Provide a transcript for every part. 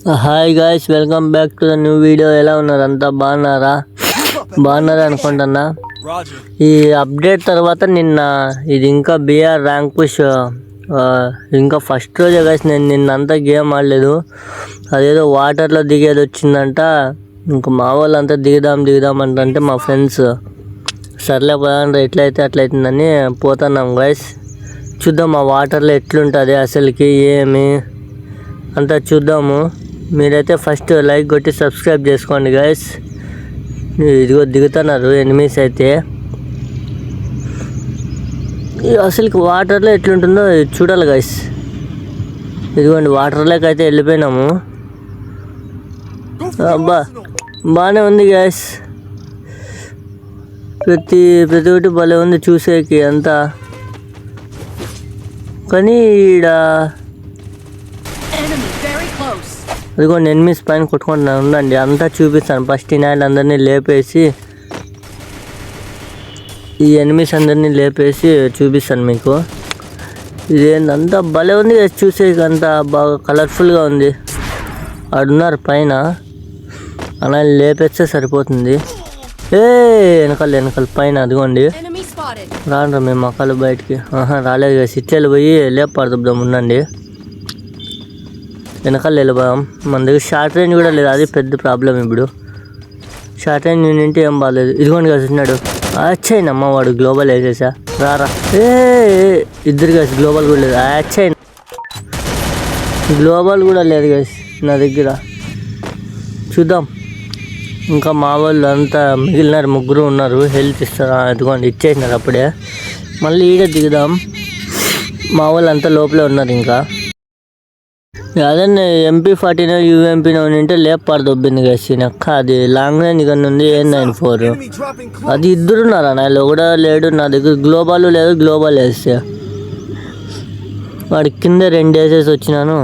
Hi guys, welcome back to the new video. ఎలా ఉన్నారు? అంతా బాగున్నారా అనుకుంటున్నా. ఈ అప్డేట్ తర్వాత నిన్న ఇది ఇంకా బిఆర్ ర్యాంక్ పుష్ ఇంకా ఫస్ట్ రోజే గాయ్స్. నేను నిన్నంతా గేమ్ ఆడలేదు. అదేదో వాటర్లో దిగేది వచ్చిందంట. ఇంకా మా వాళ్ళంతా దిగుదాం అంటే మా ఫ్రెండ్స్ సర్లే పోదాం ఎట్లయితే అట్లయితుందని పోతున్నాం గాయ్స్. చూద్దాం ఆ వాటర్లో ఎట్లుంటుంది అసలుకి ఏమి అంతా చూద్దాము. మీరైతే ఫస్ట్ లైక్ కొట్టి సబ్స్క్రైబ్ చేసుకోండి గాయస్. ఇదిగో దిగుతున్నారు ఎనిమీస్ అయితే. అసలుకి వాటర్లో ఎట్లుంటుందో చూడాలి గాయస్. ఇదిగోండి వాటర్లోకి అయితే వెళ్ళిపోయినాము. అబ్బా బాగానే ఉంది గాయస్. ప్రతి ఒక్కటి భలే ఉంది చూసేకి అంతా. కానీ ఈడ అదిగోండి ఎనిమిస్ పైన కొట్టుకుంటున్నా ఉండండి. అంతా చూపిస్తాను. ఫస్ట్ ఈ నాయలు అందరినీ లేపేసి ఈ ఎనిమిస్ అందరినీ లేపేసి చూపిస్తాను మీకు. ఇదేందంతా భలే ఉంది చూసేకి. అంతా బాగా కలర్ఫుల్గా ఉంది. ఆడున్నారు పైన. అలా లేపేస్తే సరిపోతుంది. వెనకాల పైన అదిగోండి. రాండ్రా మేము మొక్కలు బయటికి. రాలేదు. సిచ్చేలు పోయి లేపడుద్దాం ఉండండి. వెనకాల వెళ్ళిపోయాం. మన దగ్గర షార్ట్ రేంజ్ కూడా లేదు. అది పెద్ద ప్రాబ్లం. ఇప్పుడు షార్ట్ రేంజ్ నింటే ఏం బాగాలేదు. ఇదిగోండి కలిసినాడు. అచ్చైనమ్మ వాడు గ్లోబల్ వేసేసా. రారా ఇద్దరు కలిసి గ్లోబల్ కూడా లేదు. అచ్చైన గ్లోబల్ కూడా లేదు కలిసి నా దగ్గర. చూద్దాం. ఇంకా మా వాళ్ళు అంతా మిగిలినారు. ముగ్గురు ఉన్నారు. హెల్త్ ఇస్తారు. అదిగోండి ఇచ్చేసినారు అప్పుడే. మళ్ళీ ఈడే దిగుదాం. మా వాళ్ళు అంతా లోపలే ఉన్నారు. ఇంకా అదే MP49 UMP9 ఉంటే లేపాడు దొబ్బింది కలిసి నక్క. అది లాంగ్ రేంజ్ గన్ ఉంది A94. అది ఇద్దరున్నారా నాలో కూడా లేడు. నా దగ్గర గ్లోబల్ లేదు. గ్లోబల్ వేస్తే వాడి కింద 2 వేసేసి వచ్చినాను.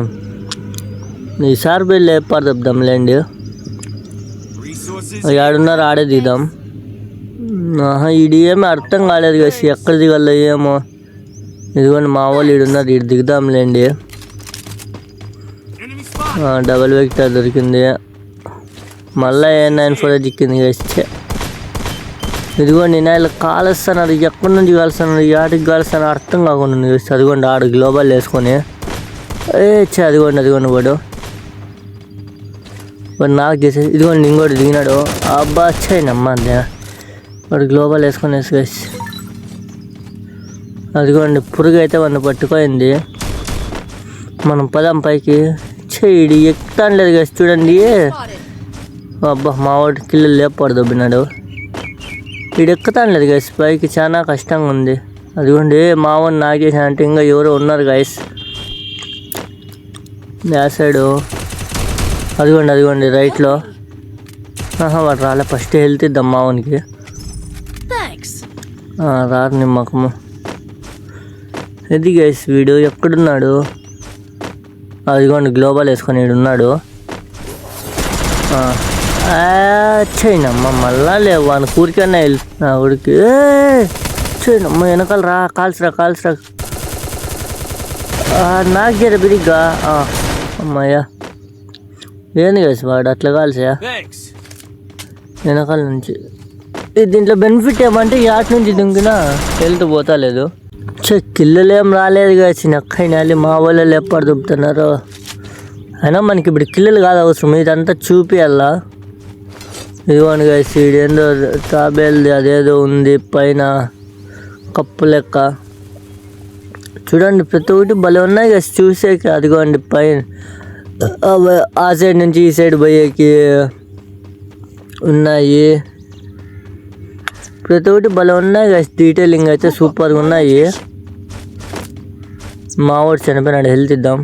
ఈసారి పోయి లేపాడు దొబ్బుదాం లేండి. ఆడున్నారు ఆడే దిగుదాం. ఇది ఏమీ అర్థం కాలేదు కలిసి. ఎక్కడ దిగాలో ఏమో. ఇదిగోండి మా వాళ్ళు ఈడున్నారు. ఇటు దిగుదాం లేండి. డబల్ వెక్టర్ దొరికింది. మళ్ళీ A94 దిక్కింది వేస్తే. ఇదిగోండి నేను కాలుస్తున్నారు. ఎక్కడి నుంచి కాలుస్తున్నారు, యాటికి కాలుస్తున్నారు అర్థం కాకుండా వేస్తే. అదిగోండి ఆడు గ్లోబల్ వేసుకొని అదిగోండి వాడు నాకు చేసే. ఇదిగోండి ఇంకోటి దిగినాడు. అబ్బా వచ్చాయినమ్మా అదే వాడు గ్లోబల్ వేసుకొని వేసి. అదిగోండి పురుగు అయితే వాడిని పట్టుకోయింది. మనం పదాం పైకి. ఇడి ఎక్కుతాను లేదు కదా చూడండి. అబ్బా మా వాడి కిల్లు లేపాడు దొబ్బినాడు. వీడు ఎక్కుతాను లేదు గైస్ పైకి. చాలా కష్టంగా ఉంది. అదిగోండి మా వాడిని నాకేసానంటే ఇంకా ఎవరో ఉన్నారు గైస్ ఆ సైడు. అదిగోండి రైట్లో. వాడు రాలే. ఫస్ట్ హెల్త్ ఇద్దాం మా వానికి. రారు నిమ్మకము. ఇది గైస్ వీడు ఎక్కడున్నాడు. అదిగోండి గ్లోబల్ వేసుకొని ఉన్నాడు. చేయనమ్మ మళ్ళా లేవు. వాని కూరికన్నా వెళ్తున్నా ఉడికి. చేయనమ్మ వెనకాల రా. కాల్చరా నాకు జర బిరిగ్గా. అమ్మాయ్యా ఏంది కాసి వాడు అట్లా కాల్చా వెనకాల నుంచి. దీంట్లో బెనిఫిట్ ఏమంటే యాట్ నుంచి దుంకినా హెల్త్ పోతా లేదు. కిల్లులు ఏం రాలేదు కాసి. నక్కైనాలి మా వాళ్ళు ఎప్పుడు దుబ్బుతున్నారు. అయినా మనకి ఇప్పుడు కిల్లులు కాదు అవసరం. ఇదంతా చూపియాలా. ఇదిగోండి కాసి ఇదేందో తాబేల్ది అదేదో ఉంది పైన కప్పు లెక్క. చూడండి ప్రతి ఒక్కటి భలే ఉన్నాయి కాసి చూసేకి. అదిగోండి పైన ఆ సైడ్ నుంచి ఈ సైడ్ పోయేకి ఉన్నాయి. ప్రతి ఒక్కటి భలే ఉన్నాయి కాసి. డీటెయిలింగ్ అయితే సూపర్గా ఉన్నాయి. మా వాడు చనిపోయినాడు. హెల్త్ ఇద్దాం.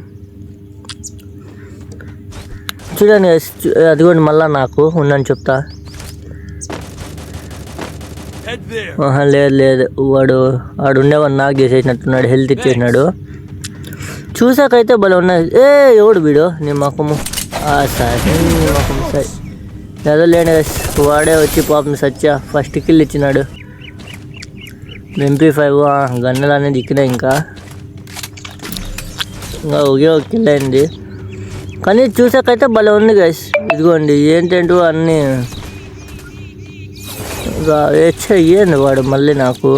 చూడండి అదిగోండి మళ్ళా నాకు ఉన్నాను చెప్తా. లేదు వాడు ఉండేవాడు నాకు చేసేసినట్టున్నాడు. హెల్త్ ఇచ్చేసినాడు. చూసాకైతే భలే ఉన్నాయి. ఎవడు వీడు నీ మొక్కము. సరే నీ మొక్కము సరే ఏదో లేని వాడే వచ్చి పాపం సత్య ఫస్ట్ కిల్ ఇచ్చినాడు. MP5 గన్నెలు అనేది ఇక్కినాయి. ఇంకా ఒకే ఒక కిల్ అయింది. కానీ చూసాకైతే భలే ఉంది గైస్. ఇదిగోండి ఏంటంటూ అన్నీ ఏంది వాడు మళ్ళీ నాకు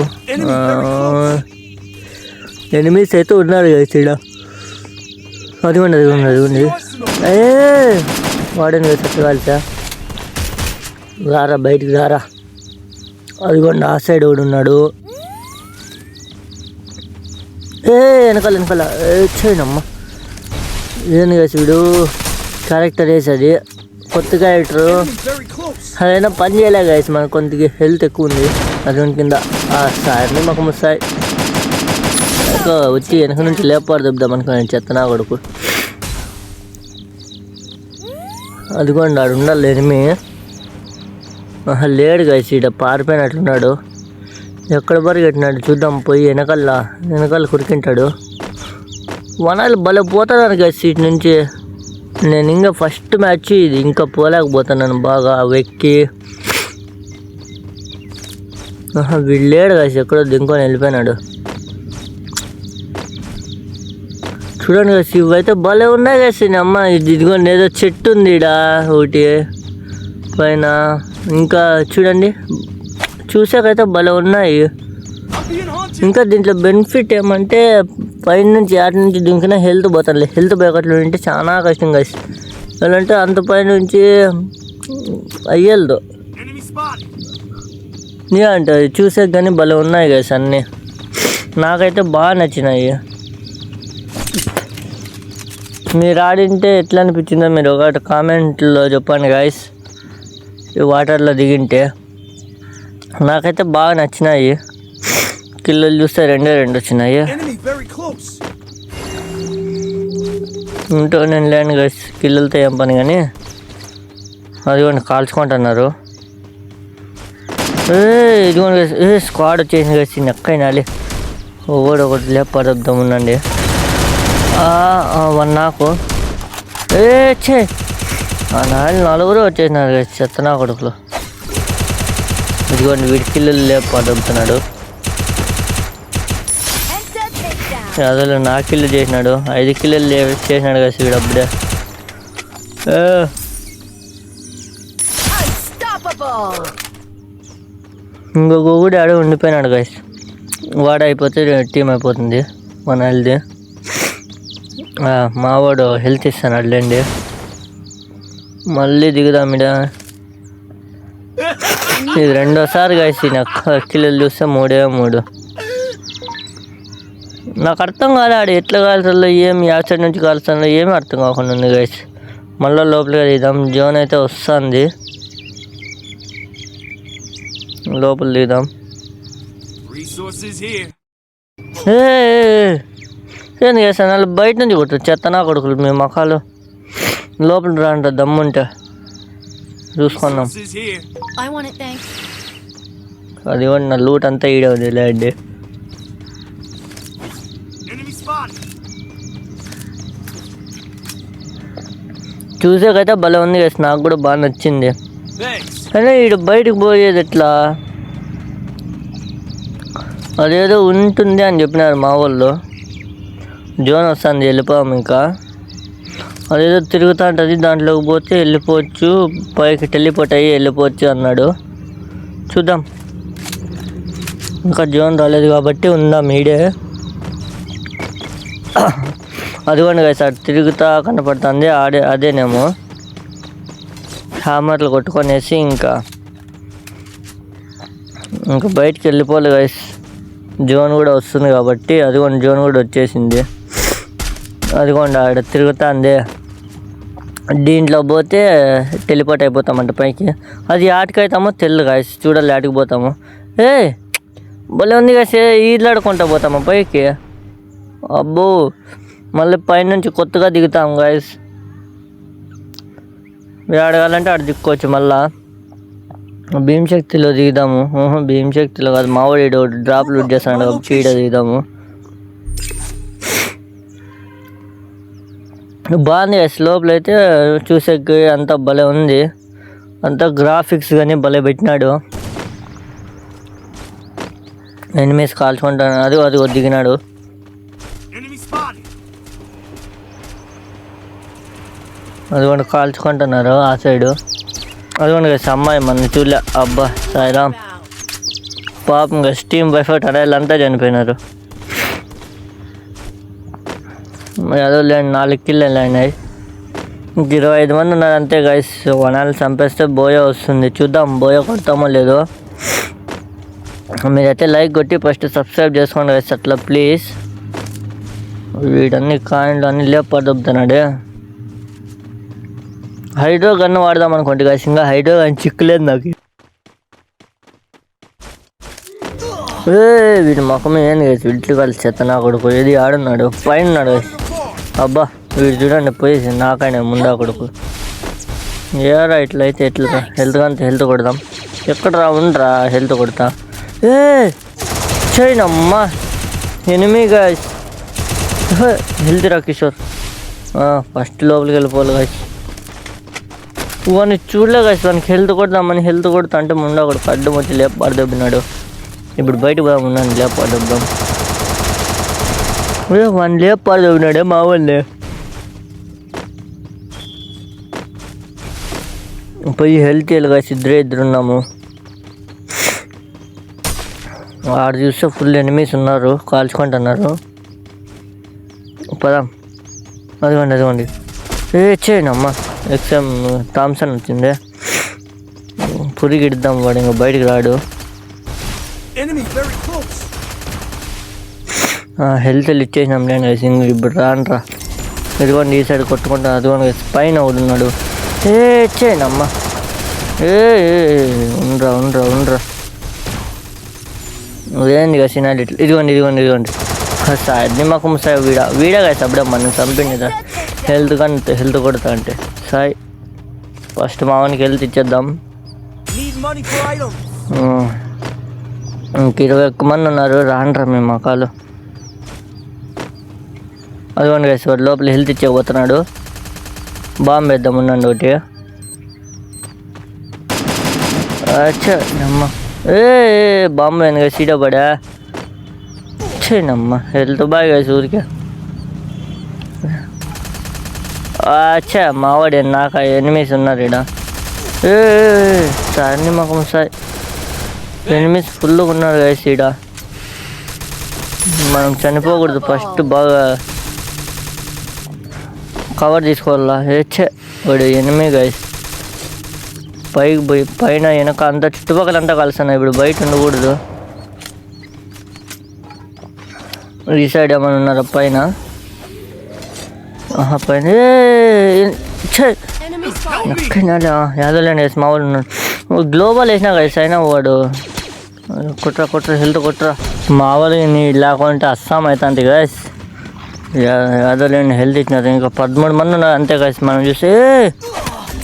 ఎనిమిస్ అయితే ఉన్నారు గైస్ ఇక్కడ. అదిగోండి వాడని చక్కగాల్చా రారా బయటికి రారా. అదిగోండి ఆ సైడ్ ఒకడు ఉన్నాడు. వెనకాల చేయనమ్మా. ఏంది గైస్ వీడు క్యారెక్టర్ వేసేది కొత్త క్యారెక్టరు. అదైనా పని చేయలే గైస్, మనకు కొంతకి హెల్త్ ఎక్కువ ఉంది. అటువంటి కింద సార్ని మాకు ముస్తాయి వచ్చి వెనక నుంచి లేపాడు దెబ్బదాం అనుకున్నాను చెత్తనా కొడుకు. అదిగోండి ఆడు ఉండాలి ఎనిమి. లేడు గైస్ ఈడ పారిపోయినట్లున్నాడు. ఎక్కడ పరిగెట్టినాడు చూద్దాం పోయి. వెనకాల కురికింటాడు. వనాలు భలే పోతున్నాను గైస్ సీట్ నుంచి. నేను ఇంకా ఫస్ట్ మ్యాచ్ ఇది, ఇంకా పోలేకపోతున్నాను బాగా వెక్కి. వీడు లేడు గైస్, ఎక్కడో దింకొని వెళ్ళిపోయినాడు. చూడండి గైస్ ఇవైతే భలే ఉన్నాయి గైస్. అమ్మ ఇదిగోండి ఏదో చెట్టు ఉంది ఈడ ఒకటి పైన. ఇంకా చూడండి చూసాకైతే భలే ఉన్నాయి. ఇంకా దీంట్లో బెనిఫిట్ ఏమంటే పైన నుంచి ఆటి నుంచి దింకినా హెల్త్ పోతుంది. హెల్త్ బ్యాకెట్లు ఉంటే చాలా కష్టం గైస్. ఎలా అంటే అంత పైనుంచి అయ్యేది అంటే చూసే కానీ భలే ఉన్నాయి గైస్ అన్నీ. నాకైతే బాగా నచ్చినాయి. మీరు ఆడింటే ఎట్లా అనిపించిందో మీరు ఒకటి కామెంట్లో చెప్పండి గైస్. ఈ వాటర్లో దిగింటే నాకైతే బాగా నచ్చినాయి. కిల్లులు చూస్తే 2 వచ్చినాయి. ఉంటూ నేను లేను గైస్, కిల్లులతో ఏం పని. కానీ అదిగోండి కాల్చుకుంటున్నారు. ఇదిగోండి గైస్ స్క్వాడ్ వచ్చేసింది గైస్. నెక్కైనాలి ఒకటి లేపడద్దాం ఉండండి. వన్ నాకు చే నలుగురు వచ్చేసినారు గైస్ చెత్తనా కొడుకులు. ఇదిగోండి వీడి కిల్లులు లేపడుతున్నాడు. అసలు నా కిల్లు చేసినాడు. 5 కిల్లులు చేసినాడు కదా వీడు అప్పుడే. ఇంకొక కూడా ఆడే ఉండిపోయినాడు గైస్. వాడు అయిపోతే టీం అయిపోతుంది మన హెల్త్. మావాడు హెల్త్ ఇస్తాను లేండి. మళ్ళీ దిగుదాం ఇడ. ఇది 2వ గైస్. నాకు కిల్లులు చూస్తే 3 నాకు అర్థం కాలే ఆడు ఎట్లా కాలుతుందో ఏమి యాక్సైడ్ నుంచి కాలుతుందో ఏమి అర్థం కాకుండా ఉంది గైస్. మళ్ళీ లోపలికి దిగుదాం. జోన్ అయితే వస్తుంది, లోపల దిగుదాం. ఏంది చేస్తాను వాళ్ళు బయట నుంచి కొట్టు చెత్తనా కొడుకులు మీ మొఖాలు. లోపల రాంట దమ్ముంటే చూసుకున్నాం. అది కూడా నా లూట్ అంతా ఈడవది లేండి. చూసాకైతే భలే ఉంది కదా, నాకు కూడా బాగా నచ్చింది. కానీ వీడు బయటకు పోయేది ఎట్లా, అదేదో ఉంటుంది అని చెప్పినారు మా వాళ్ళు. జోన్ వస్తుంది వెళ్ళిపోయాము. ఇంకా అదేదో తిరుగుతూ ఉంటుంది, దాంట్లోకి పోతే వెళ్ళిపోవచ్చు, పైకి టెలిపోర్ట్ అయ్యి వెళ్ళిపోవచ్చు అన్నాడు. చూద్దాం, ఇంకా జోన్ రాలేదు కాబట్టి ఉందాం ఈడే. అదిగోండి కదా సార్ తిరుగుతా కనపడుతుంది, అదేనేమో. హ్యామర్లు కొట్టుకొనేసి ఇంకా బయటికి వెళ్ళిపోలే గైస్. జోన్ కూడా వస్తుంది కాబట్టి. అదిగోండి జోన్ కూడా వచ్చేసింది. అదిగోండి ఆడ తిరుగుతుంది. దీంట్లో పోతే టెలిపోర్ట్ అయిపోతామంట పైకి. అది ఆటకైతామో తెల్లు గాయస్, చూడాలి ఆటికి పోతాము. భలే ఉంది కాసే, ఈదలాడుకుంటా పోతాము పైకి. అబ్బో మళ్ళీ పైనుంచి కొత్తగా దిగుతాం గాయస్. ఆడగాలంటే ఆడ దిక్కోవచ్చు. మళ్ళా భీమశక్తిలో దిగుదాము. భీమశక్తిలో కాదు, మావాడు డ్రాప్ లూట్ చేస్తాడు కాబట్టి ఈడ దిగుదాము. బాగుంది గాయస్, లోపల అయితే చూసేకి అంతా భలే ఉంది. అంతా గ్రాఫిక్స్ కానీ భలే పెట్టినాడు. ఎనిమీస్ కాల్చుకుంటాను. అది దిగినాడు. అదిగోండి కాల్చుకుంటున్నారు ఆ సైడు. అదిగోండి గైస్ అమ్మాయి మన చూలే. అబ్బా సాయిరామ్, పాపం గైస్ టీమ్ వైఫై టడాయిలంతా చనిపోయినారు. ఏదో లేండి 4 కిల్లు అయినాయి. 25 మంది ఉన్నారు అంతే గైస్. వనాలు చంపేస్తే బోయ వస్తుంది. చూద్దాం బోయ కొడతామో లేదో. మీరైతే లైక్ కొట్టి ఫస్ట్ సబ్స్క్రైబ్ చేసుకోండి గైస్ అట్లా ప్లీజ్. వీడన్ని కాయిన్లు అన్నీ లేపడుతున్నాడే. హైడ్రో గన్ను వాడదాం అనుకోండి గైస్. ఇంకా హైడ్రో గన్ చిక్కులేదు నాకు. వీడి ముఖం ఏంది గైస్, వీటి వాళ్ళు చెత్త నా కొడుకు. ఏది ఆడున్నాడు, పైన ఉన్నాడు గైస్. అబ్బా వీడు చూడండి పోయేసి నాకైనా ముందా కొడుకు. ఏరా ఇట్లయితే ఎట్లా హెల్త్ కొడదాం. ఎక్కడ రా ఉండరా హెల్త్ కొడతా. చేయనమ్మా ఎనిమి గైస్. హెల్త్ రా కిషోర్. ఫస్ట్ లోపలికి వెళ్ళిపోవాలి గైస్. వాడిని చూడలే గైస్. వానికి హెల్త్ కొడదామని హెల్త్ కొడతా అంటే ముండా కొడుకు అడ్డం వచ్చి లేపాడు దెబ్బినాడు. ఇప్పుడు బయటకు పోదాం ఉన్నాను లేపాడు దెబ్బం. వాడిని లేపాడు దెబ్బినాడే మా వాళ్ళే. పోయి హెల్త్ వెళ్ళగా ఇద్దరున్నాము. ఆడ చూస్తే ఫుల్ ఎనిమీస్ ఉన్నారు, కాల్చుకుంటున్నారు. పదాం. అదిగోండి చేయండి అమ్మ. ఎక్సామ్ థామ్సన్ వచ్చిందే. పురికి ఇద్దాం, వాడు ఇంకా బయటికి రాడు. హెల్త్ ఇచ్చేసినాం నేను ఇంక ఇప్పుడు రానరా. ఇదిగోండి ఈ సైడ్ కొట్టుకుంటా. అదిగోండి పైన ఉన్నాడు. చేయండి అమ్మ. ఉండరా ఏంది కదా సినాలి ఇట్లా. ఇదిగోండి సాయి మాకు సాయి వీడా కదా అప్పుడే మనం చంపింది. హెల్త్ కొడతా అంటే సాయి ఫస్ట్ మావానికి హెల్త్ ఇచ్చేద్దాం. ఇంక 21 మంది ఉన్నారు. రానరా మేము మకాలు. అదిగోండి గైస్ వాడు లోపల హెల్త్ ఇచ్చేపోతున్నాడు. బాంబు వేద్దాం ఉండండి ఒకటి. అచ్చా అమ్మ బాంబు అయింది కదా సీడా పడా. చేయనమ్మా హెల్త్ బాగా ఊరికే. అచ్చా మావాడే నాకు ఎనిమిస్ ఉన్నారు ఇక్కడ. సార్ని మాకు సార్ ఎనిమిస్ ఫుల్గా ఉన్నారు కదా ఈడ. మనం చనిపోకూడదు, ఫస్ట్ బాగా కవర్ తీసుకోవాలా. వాడు ఎనిమి గైస్. పైకి పోయి పైన వెనక అంతా చుట్టుపక్కల అంతా కలిసాను. ఇప్పుడు బయట ఉండకూడదు. ఈ సైడ్ ఏమైనా ఉన్నారా పైన? పైన యాదోలేండి వేసి మా వాళ్ళు ఉన్నాడు. గ్లోబల్ వేసినా గైస్. అయినా వాడు కుట్ర హెల్త్ కుట్ర మా వాళ్ళు నీ లేకుంటే అస్సాం అవుతుంది గైస్. యాదోలేండి హెల్త్ ఇచ్చినారు. ఇంకా 13 మంది ఉన్నారు అంతే గైస్. మనం చూస్తే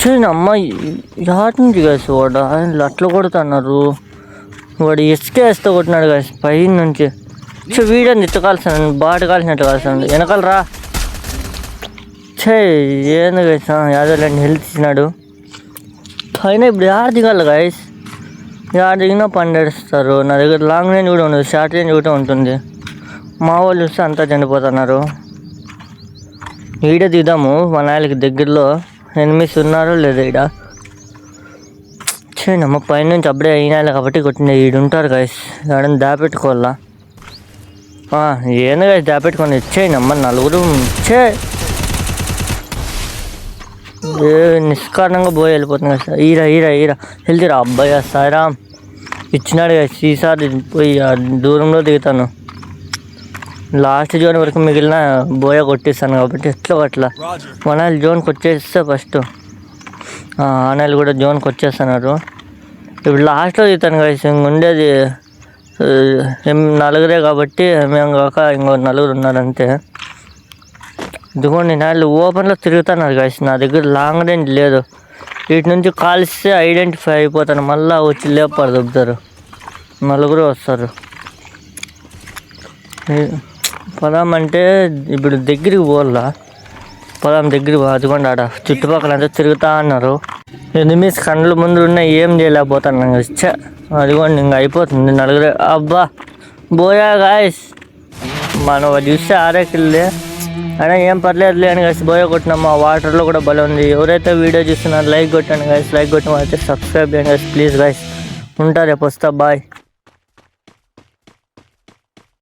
చూడండి అమ్మాయి యాటి నుంచి గైస్ వాడు అట్లా కొడుతున్నారు. వాడు వేస్తే కొట్టినాడు గైస్ పైన నుంచి. వీడియోని ఎత్తుకాల్సాను, బాట కాల్సినట్టు కాల్సాను. వెనకాల రా ఏంది గైస్. యాదోలేండి హెల్త్ ఇచ్చినాడు. పైన ఇప్పుడు యాడ దిగాలి గైస్. యాడ దిగినా పండేస్తారు. నా దగ్గర లాంగ్ రేంజ్ కూడా ఉండదు, షార్ట్ రేంజ్ కూడా ఉంటుంది. మా వాళ్ళు చూస్తే అంతా చనిపోతున్నారు. ఈడ దిగుదాము మన నాయలకి దగ్గరలో. ఎనిమిస్ ఉన్నారు లేదా ఈడ. చేయనమ్మ పైనుంచి అప్పుడే అయినాలి కాబట్టి కొట్టిన. ఈడుంటారు గైస్. ఏడని దాపెట్టుకోవాలా. ఏంది గైస్ దాపెట్టుకొని ఇచ్చేయనమ్మ. 4 నిష్కారణంగా పోయి వెళ్ళిపోతుంది కదా. ఈరా హెల్తీ రా అబ్బాయి సాయిరామ్ ఇచ్చినాడు కదా. ఈసారి పోయి దూరంలో దిగుతాను. లాస్ట్ జోన్ వరకు మిగిలిన బోయ కొట్టేస్తాను కాబట్టి ఎట్లా అట్లా మనల్ని జోన్కి వచ్చేస్తే ఫస్ట్ ఆనాలు కూడా జోన్కి వచ్చేస్తున్నారు. ఇప్పుడు లాస్ట్లో దిగుతాను కదా. ఇంక ఉండేది 4 కాబట్టి మేము కాక ఇంకో 4 ఉన్నారంతే. ఇదిగోండి నాళ్ళు ఓపెన్లో తిరుగుతున్నారు గైస్. నా దగ్గర లాంగ్ రేంజ్ లేదు. వీటి నుంచి కాల్స్తే ఐడెంటిఫై అయిపోతాను. మళ్ళీ వచ్చి లేపారు దొబ్బుతారు. 4 వస్తారు. పదామంటే ఇప్పుడు దగ్గరికి పోవాలా. పదాం దగ్గరికి అదిగోండి ఆడ చుట్టుపక్కల అంతా తిరుగుతా అన్నారు. ఎనిమిస్ కండ్ల ముందు ఉన్న ఏం చేయలేకపోతాను. అదిగోండి ఇంకా అయిపోతుంది 4. అబ్బా బోయా గాయస్. మనం చూస్తే 6 కిల్లే. అయినా ఏం పర్లేదులే అని గైస్ బోయ కొట్టినాము. ఆ వాటర్లో కూడా భలే ఉంది. ఎవరైతే వీడియో చూస్తున్నారో లైక్ కొట్టండి గైస్. లైక్ కొట్టిన వాళ్ళైతే సబ్స్క్రైబ్ చేయండి గైస్ ప్లీజ్ గైస్. ఉంటా రేపు వస్తా బాయ్.